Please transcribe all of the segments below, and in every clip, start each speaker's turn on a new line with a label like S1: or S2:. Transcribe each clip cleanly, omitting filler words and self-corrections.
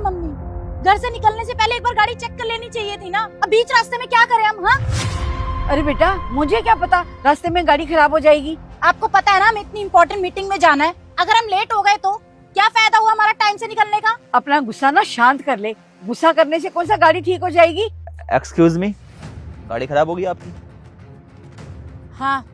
S1: Mummy, घर से निकलने से पहले एक बार गाड़ी चेक कर लेनी चाहिए थी ना। अब बीच रास्ते में क्या करें हम? हाँ,
S2: अरे बेटा मुझे क्या पता रास्ते में गाड़ी खराब हो जाएगी।
S1: आपको पता है ना हमें इतनी इंपॉर्टेंट मीटिंग में जाना है, अगर हम लेट हो गए तो क्या फायदा हुआ हमारा टाइम से निकलने का?
S2: अपना गुस्सा ना शांत कर ले, गुस्सा करने से कौन सा गाड़ी ठीक हो जाएगी।
S3: एक्सक्यूज मी, गाड़ी खराब होगी आपकी?
S1: हाँ,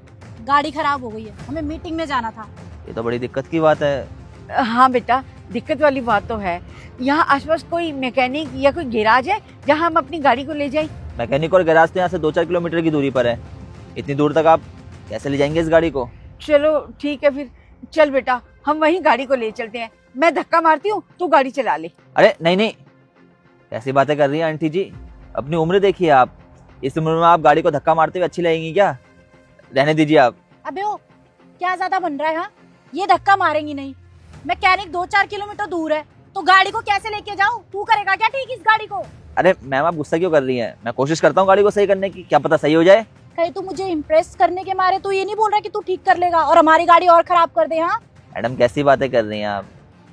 S1: गाड़ी खराब हो गई है, हमें मीटिंग में जाना था।
S3: ये तो बड़ी दिक्कत की बात है।
S2: हाँ बेटा, दिक्कत वाली बात तो है। यहाँ आसपास कोई मैकेनिक या कोई गैराज है जहाँ हम अपनी गाड़ी को ले जाएं?
S3: मैकेनिक और गैराज तो यहाँ से 2-4 किलोमीटर की दूरी पर है। इतनी दूर तक आप कैसे ले जाएंगे इस गाड़ी को?
S2: चलो ठीक है फिर, चल बेटा हम वहीं गाड़ी को ले चलते हैं। मैं धक्का मारती हूँ, तू गाड़ी चला ले।
S3: अरे नहीं नहीं, कैसी बातें कर रही हैं आंटी जी? अपनी उम्र देखिए आप, इस उम्र में आप गाड़ी को धक्का मारते हुए अच्छी लगेंगी क्या? रहने दीजिए आप।
S1: अबे ओ, क्या ज्यादा बन रहा है? हाँ, ये धक्का मारेंगी नहीं। मैकेनिक 2-4 किलोमीटर दूर है तो गाड़ी को कैसे लेके जाऊँ? तू करेगा क्या ठीक इस गाड़ी को?
S3: अरे मैम आप गुस्सा क्यों कर रही हैं? मैं कोशिश करता हूँ गाड़ी को सही करने की, क्या पता सही हो जाए।
S1: कहीं तू मुझे इम्प्रेस करने के मारे तू ये नहीं बोल रहा कि तू ठीक कर लेगा और हमारी गाड़ी और खराब कर दे? हाँ
S3: मैडम कैसी बातें कर रही हैं आप?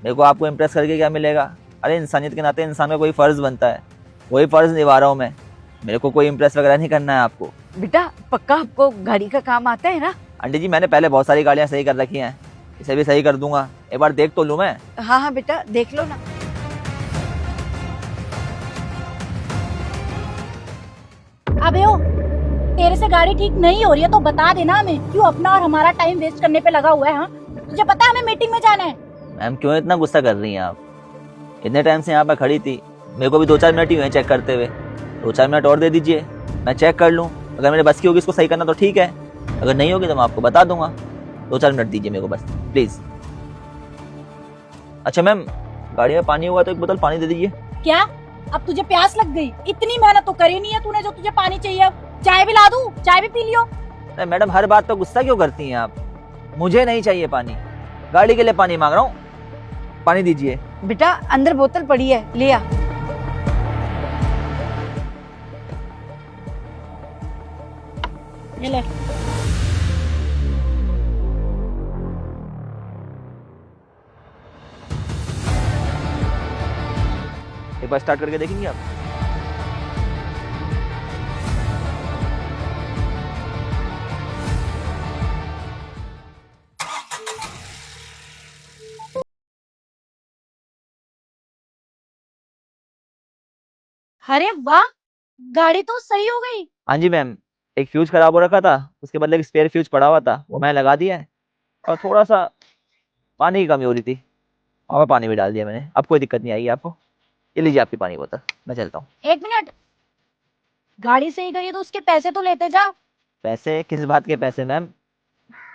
S3: मेरे को आपको इम्प्रेस करके क्या मिलेगा? अरे इंसानियत के नाते इंसान का कोई फर्ज बनता है, वही फर्ज निभा रहा हूँ मैं। मेरे को कोई इम्प्रेस वगैरह नहीं करना है आपको।
S2: बेटा पक्का आपको गाड़ी का काम आता है ना?
S3: आंटी जी मैंने पहले बहुत सारी गाड़ियाँ सही कर रखी हैं, इसे भी सही कर दूंगा। एक बार देख तो लूँ मैं।
S2: हाँ हाँ बेटा देख लो ना।
S1: अबे ओ, तेरे से गाड़ी ठीक नहीं हो रही है तो बता देना हमें, क्यों अपना और हमारा टाइम वेस्ट करने पे लगा हुआ है? हाँ, तुझे पता है हमें मीटिंग में जाना है।
S3: मैम क्यों इतना गुस्सा कर रही हैं आप? इतने टाइम से यहाँ पर खड़ी थी, मेरे को भी 2-4 मिनट ही हुए चेक करते हुए। 2-4 मिनट और दे दीजिए, मैं चेक कर लूँ। अगर मेरे बस की होगी इसको सही करना तो ठीक है, अगर नहीं होगी तो मैं आपको बता दूंगा। 2-4 मिनट दीजिए मेरे को बस प्लीज। अच्छा मैम, गाड़ी में पानी होगा तो एक बोतल पानी दे दीजिए।
S1: क्या अब तुझे प्यास लग गई? इतनी मेहनत तो करी नहीं है तूने जो तुझे पानी चाहिए। अब चाय भी ला दूं? चाय भी पी लियो।
S3: अरे मैडम हर बात तो गुस्सा क्यों करती हैं आप? मुझे नहीं चाहिए पानी, गाड़ी के लिए पानी मांग रहा हूँ, पानी दीजिए।
S2: बेटा अंदर बोतल पड़ी है, ले आ।
S1: ये ले।
S3: एक बार स्टार्ट करके देखेंगे आप?
S1: अरे वाह, गाड़ी तो सही हो गई।
S3: हाँ जी मैम, एक फ्यूज खराब हो रखा था, उसके बदले एक स्पेयर फ्यूज पड़ा हुआ था, वो मैंने लगा दिया है। और थोड़ा सा पानी की कमी हो रही थी और पानी भी डाल दिया मैंने। अब कोई दिक्कत नहीं आएगी आपको। ये लीजिए आपकी पानी बोतल, मैं चलता हूँ।
S1: एक मिनट, गाड़ी सही करी तो उसके पैसे तो लेते जा।
S3: पैसे? किस बात के पैसे मैम?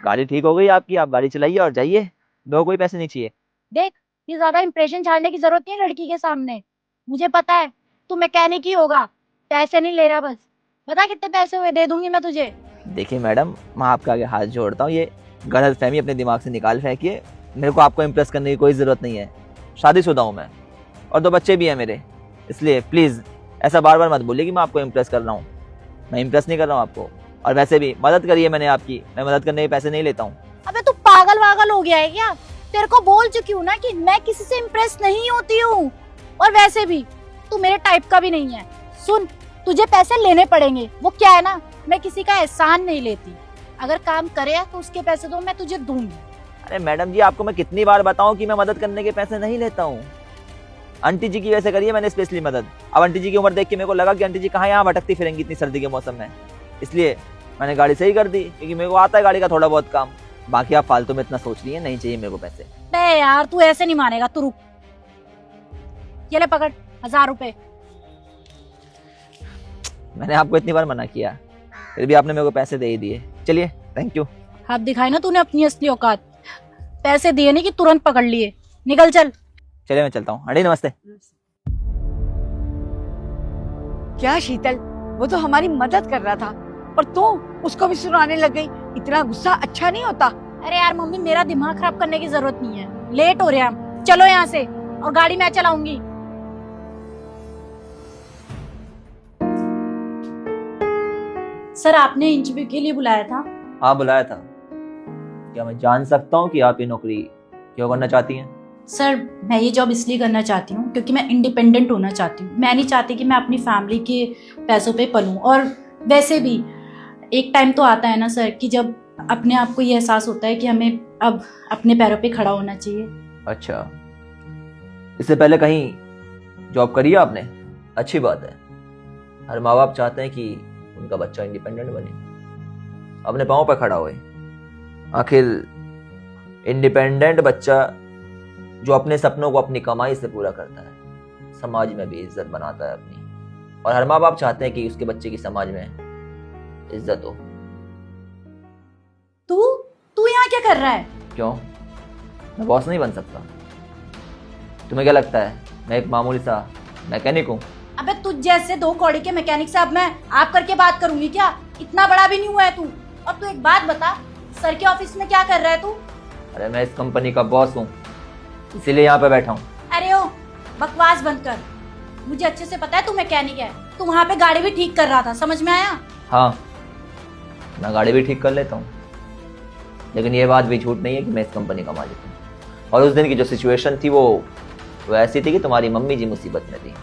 S3: गाड़ी ठीक हो गई आपकी, आप गाड़ी चलाइए और जाइए, दो कोई पैसे नहीं चाहिए।
S1: देख, ये ज्यादा इंप्रेशन छाड़ने की जरूरत नहीं है लड़की के सामने। मुझे पता है तू मैकेनिक ही होगा, पैसे नहीं ले रहा। बस बता कितने पैसे हुए, दे दूंगी मैं तुझे।
S3: देखिए मैडम, मैं आपके आगे हाथ जोड़ता हूँ, ये गलतफहमी अपने दिमाग से निकाल फेंकिए। मेरे को आपको इम्प्रेस करने की कोई ज़रूरत नहीं है। शादीशुदा हूँ मैं और 2 बच्चे भी हैं मेरे, इसलिए प्लीज़ ऐसा बार बार मत बोलिए कि मैं आपको इम्प्रेस कर रहा हूँ। मैं इम्प्रेस नहीं कर रहा हूँ आपको। और वैसे भी मदद करिए मैंने आपकी, मैं मदद करने के पैसे नहीं लेता हूँ।
S1: अबे तू पागल वागल हो गया है क्या? तेरे को बोल चुकी हूँ ना कि मैं किसी से इम्प्रेस नहीं होती हूँ, और वैसे भी तू मेरे टाइप का भी नहीं है। सुन, तुझे पैसे लेने पड़ेंगे। वो क्या है ना, मैं किसी का एहसान नहीं लेती। अगर काम करे तो उसके पैसे तो मैं तुझे दूंगी।
S3: अरे मैडम जी, आपको मैं कितनी बार बताऊं कि मैं मदद करने के पैसे नहीं लेता हूँ। आंटी जी की वजह से करिए मैंने स्पेशली मदद। अब आंटी जी की उम्र देख के मेरे को लगा कि आंटी जी कहाँ यहाँ भटकती फिरेंगी इतनी सर्दी के मौसम में, इसलिए मैंने गाड़ी सही कर दी, क्योंकि मेरे को आता है गाड़ी का थोड़ा बहुत काम। बाकी आप फालतू में इतना सोच रही है, नहीं चाहिए मेरे को पैसे।
S1: बे यार, तू ऐसे नहीं मानेगा, तू रुक। ये ले पकड़, 1000 रुपए।
S3: मैंने आपको इतनी बार मना किया, फिर भी आपने मेरे को पैसे दे ही दिए। चलिए, थैंक यू।
S1: अब दिखाई ना तूने अपनी असली औकात। पैसे दिए नहीं कि तुरंत पकड़ लिए। निकल चल।
S3: चलिए मैं चलता हूँ। आंटी नमस्ते।
S2: क्या शीतल, वो तो हमारी मदद कर रहा था और तू उसको भी सुनाने लग गई। इतना गुस्सा अच्छा नहीं होता।
S1: अरे यार मम्मी, मेरा दिमाग खराब करने की जरूरत नहीं है, लेट हो रहे हैं हम। चलो यहाँ से, और गाड़ी मैं चलाऊंगी। सर, आपने इंटरव्यू के लिए बुलाया था?
S3: हाँ बुलाया था। क्या मैं जान सकता हूँ कि आप ये नौकरी क्यों करना चाहती हैं?
S1: सर मैं ये जॉब इसलिए करना चाहती हूँ क्योंकि मैं इंडिपेंडेंट होना चाहती हूँ। मैं नहीं चाहती कि मैं अपनी फैमिली के पैसों पे पलूँ। और वैसे भी एक टाइम तो आता है ना सर कि जब अपने आप को ये एहसास होता है कि हमें अब अपने पैरों पे खड़ा होना चाहिए।
S3: अच्छा, इससे पहले कहीं जॉब करी है आपने? अच्छी बात है। हर माँ बाप चाहते हैं कि उनका बच्चा इंडिपेंडेंट बने, अपने पाँव पर खड़ा होए। आखिर इंडिपेंडेंट बच्चा जो अपने सपनों को अपनी कमाई से पूरा करता है, समाज में भी इज्जत बनाता है अपनी, और हर माँ बाप चाहते हैं कि उसके बच्चे की समाज में इज्जत हो।
S1: तू तू यहाँ क्या कर रहा है?
S3: क्यों, मैं बॉस नहीं बन सकता? तुम्हें क्या लगता है मैं एक मामूली सा मैकेनिक हूँ?
S1: अबे तुझ जैसे 2 कौड़ी के मैकेनिक से अब मैं आप करके बात करूंगी क्या? इतना बड़ा भी नहीं हुआ है तू। और तू एक बात बता, सर के ऑफिस में क्या कर रहा है तू?
S3: अरे मैं इस कंपनी का बॉस हूँ, इसीलिए यहाँ पे बैठा हूँ।
S1: अरे ओ बकवास बंद कर। मुझे अच्छे से पता है तू मैकेनिक है। तू वहाँ पे गाड़ी भी ठीक कर रहा था, समझ में आया?
S3: हाँ, मैं गाड़ी भी ठीक कर लेता हूँ, लेकिन ये बात भी झूठ नहीं है कि मैं इस कंपनी का मालिक हूँ। और उस दिन की जो सिचुएशन थी वो ऐसी थी कि तुम्हारी मम्मी जी मुसीबत में थी,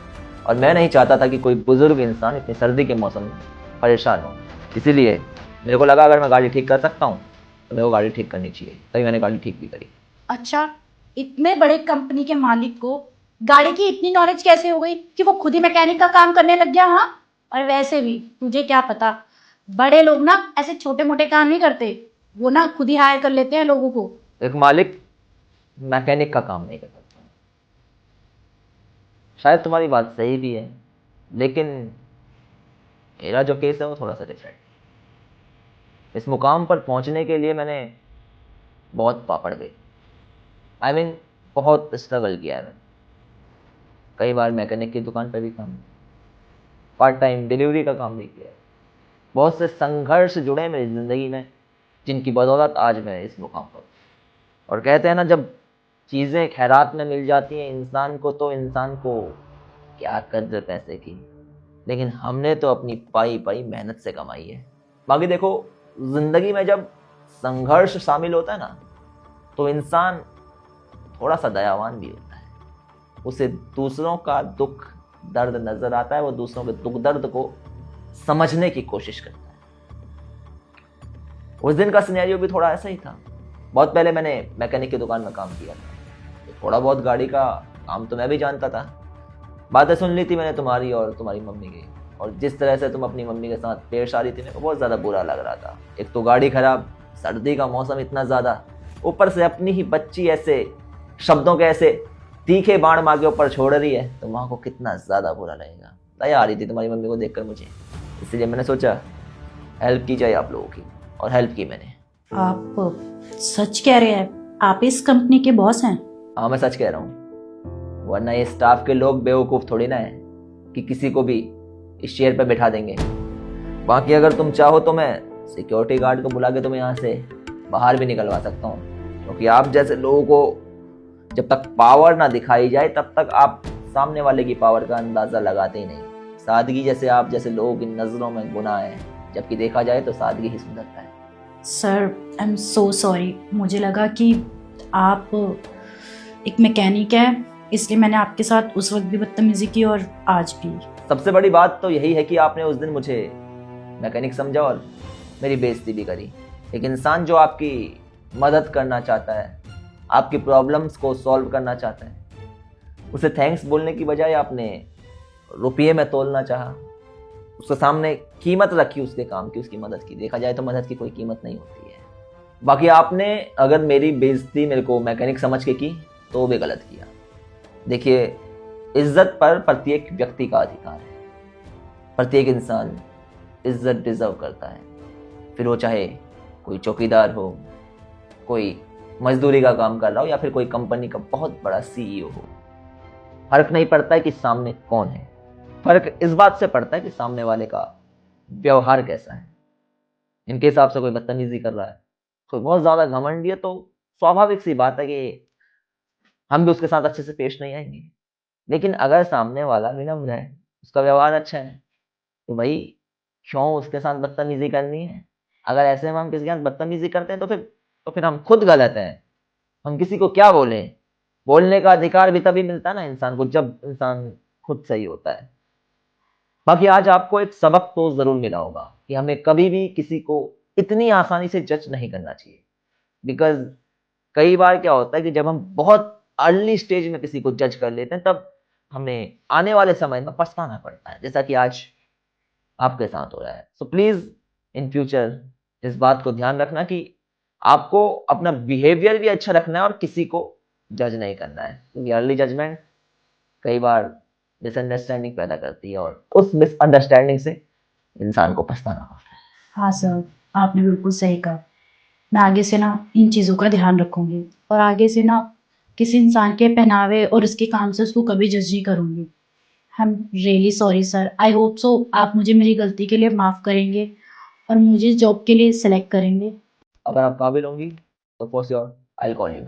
S3: और मैं नहीं चाहता था कि कोई बुजुर्ग इंसान इतनी सर्दी के मौसम में परेशान हो। इसीलिए मेरे को लगा अगर मैं गाड़ी ठीक कर सकता हूँ तो मेरे को गाड़ी ठीक करनी चाहिए, तभी मैंने गाड़ी ठीक भी करी।
S1: अच्छा, इतने बड़े कंपनी के मालिक को गाड़ी की इतनी नॉलेज कैसे हो गई कि वो खुद ही मैकेनिक का काम करने लग गया? हाँ, और वैसे भी तुझे क्या पता, बड़े लोग ना ऐसे छोटे मोटे काम नहीं करते, वो ना खुद ही हायर कर लेते हैं लोगों को।
S3: एक मालिक मैकेनिक का काम नहीं कर सकता। शायद तुम्हारी बात सही भी है, लेकिन मेरा जो केस है वो थोड़ा सा डिफरेंट। इस मुकाम पर पहुंचने के लिए मैंने बहुत पापड़ गए, आई मीन बहुत स्ट्रगल किया है मैंने। कई बार मैकेनिक की दुकान पर भी काम, पार्ट टाइम डिलीवरी का काम भी किया है। बहुत से संघर्ष जुड़े हैं मेरी ज़िंदगी में, जिनकी बदौलत आज मैं इस मुकाम पर। और कहते हैं ना, जब चीज़ें खैरात में मिल जाती हैं इंसान को, तो इंसान को क्या कद्र पैसे की, लेकिन हमने तो अपनी पाई पाई मेहनत से कमाई है। बाकी देखो, ज़िंदगी में जब संघर्ष शामिल होता है ना, तो इंसान थोड़ा सा दयावान भी होता है। उसे दूसरों का दुख दर्द नजर आता है, वो दूसरों के दुख दर्द को समझने की कोशिश करता है। उस दिन का सिनेरियो भी थोड़ा ऐसा ही था। बहुत पहले मैंने मैकेनिक की दुकान में काम किया था, तो थोड़ा बहुत गाड़ी का काम तो मैं भी जानता था। बातें सुन ली थी मैंने तुम्हारी और तुम्हारी मम्मी की, और जिस तरह से तुम अपनी मम्मी के साथ पेश आ रही थी, मेरे को बहुत ज़्यादा बुरा लग रहा था। एक तो गाड़ी खराब, सर्दी का मौसम इतना ज़्यादा, ऊपर से अपनी ही बच्ची ऐसे शब्दों के ऐसे तीखे बाण माँ के ऊपर छोड़ रही है, तो माँ को कितना ज़्यादा बुरा लगेगा। दया आ रही थी तुम्हारी मम्मी को देखकर मुझे, इसलिए मैंने सोचा हेल्प की जाए आप लोगों की, और हेल्प की मैंने।
S1: आप सच कह रहे हैं? आप इस कंपनी के बॉस हैं?
S3: हाँ, मैं सच कह रहा हूँ, वरना ये स्टाफ के लोग बेवकूफ़ थोड़ी ना है कि किसी को भी इस चेयर पर बैठा देंगे। बाकी अगर तुम चाहो तो मैं सिक्योरिटी गार्ड को बुला के तुम्हें यहाँ से बाहर भी निकलवा सकता हूँ, क्योंकि आप जैसे लोगों को जब तक पावर ना दिखाई जाए तब तक आप सामने वाले की पावर का अंदाज़ा लगाते ही नहीं। सादगी जैसे आप जैसे लोगों की नज़रों में गुनाह है, जबकि देखा जाए तो सादगी ही सुंदरता है।
S1: Sir I am so sorry, मुझे लगा कि आप एक मैकेनिक है, इसलिए मैंने आपके साथ उस वक्त भी बदतमीजी की और आज भी।
S3: सबसे बड़ी बात तो यही है कि आपने उस दिन मुझे मैकेनिक समझा और मेरी बेइज्जती भी करी। एक इंसान जो आपकी मदद करना चाहता है, आपकी प्रॉब्लम्स को सॉल्व करना चाहता है, उसे थैंक्स बोलने की बजाय आपने रुपये में तोलना चाहा, उसके सामने कीमत रखी उसके काम की, उसकी मदद की। देखा जाए तो मदद की कोई कीमत नहीं होती है। बाकी आपने अगर मेरी बेइज्जती मेरे को मैकेनिक समझ के की तो भी गलत किया। देखिए, इज्जत पर प्रत्येक व्यक्ति का अधिकार है। प्रत्येक इंसान इज्जत डिजर्व करता है, फिर वो चाहे कोई चौकीदार हो, कोई मजदूरी का काम कर रहा हो, या फिर कोई कंपनी का बहुत बड़ा सीईओ हो। फर्क नहीं पड़ता है कि सामने कौन है, फर्क इस बात से पड़ता है कि सामने वाले का व्यवहार कैसा है। इनके हिसाब से कोई बदतमीजी कर रहा है, कोई बहुत ज़्यादा घमंडी है, तो स्वाभाविक सी बात है कि हम भी उसके साथ अच्छे से पेश नहीं आएंगे। लेकिन अगर सामने वाला विनम्र है, उसका व्यवहार अच्छा है, तो भाई क्यों उसके साथ बदतमीजी करनी है। अगर ऐसे में हम किसी के साथ बदतमीजी करते हैं तो फिर हम खुद गलत हैं। हम किसी को क्या बोलें बोलने का अधिकार भी तभी मिलता है ना इंसान को जब इंसान खुद सही होता है। बाकी आज आपको एक सबक तो जरूर मिला होगा कि हमें कभी भी किसी को इतनी आसानी से जज नहीं करना चाहिए। बिकॉज कई बार क्या होता है कि जब हम बहुत अर्ली स्टेज में किसी को जज कर लेते हैं तब हमें आने वाले समय में पछताना पड़ता है, जैसा कि आज आपके साथ हो रहा है। सो प्लीज इन फ्यूचर इस बात को ध्यान रखना कि आपको अपना बिहेवियर भी अच्छा रखना है और किसी को जज नहीं करना है, क्योंकि अर्ली जजमेंट कई बार मिसअंडरस्टैंडिंग पैदा करती है और उस मिसअंडरस्टैंडिंग से इंसान को पछताना होता है।
S1: हाँ सर, आपने बिल्कुल सही कहा। मैं आगे से ना इन चीज़ों का ध्यान रखूंगी और आगे से ना किसी इंसान के पहनावे और उसके काम से उसको कभी जज नहीं करूंगी। I am really sorry sir. I hope so आप मुझे मेरी गलती के लिए माफ़ करेंगे और मुझे जॉब के लिए सिलेक्ट करेंगे।
S3: अगर आप काबिल होंगी तो for sure I will call you.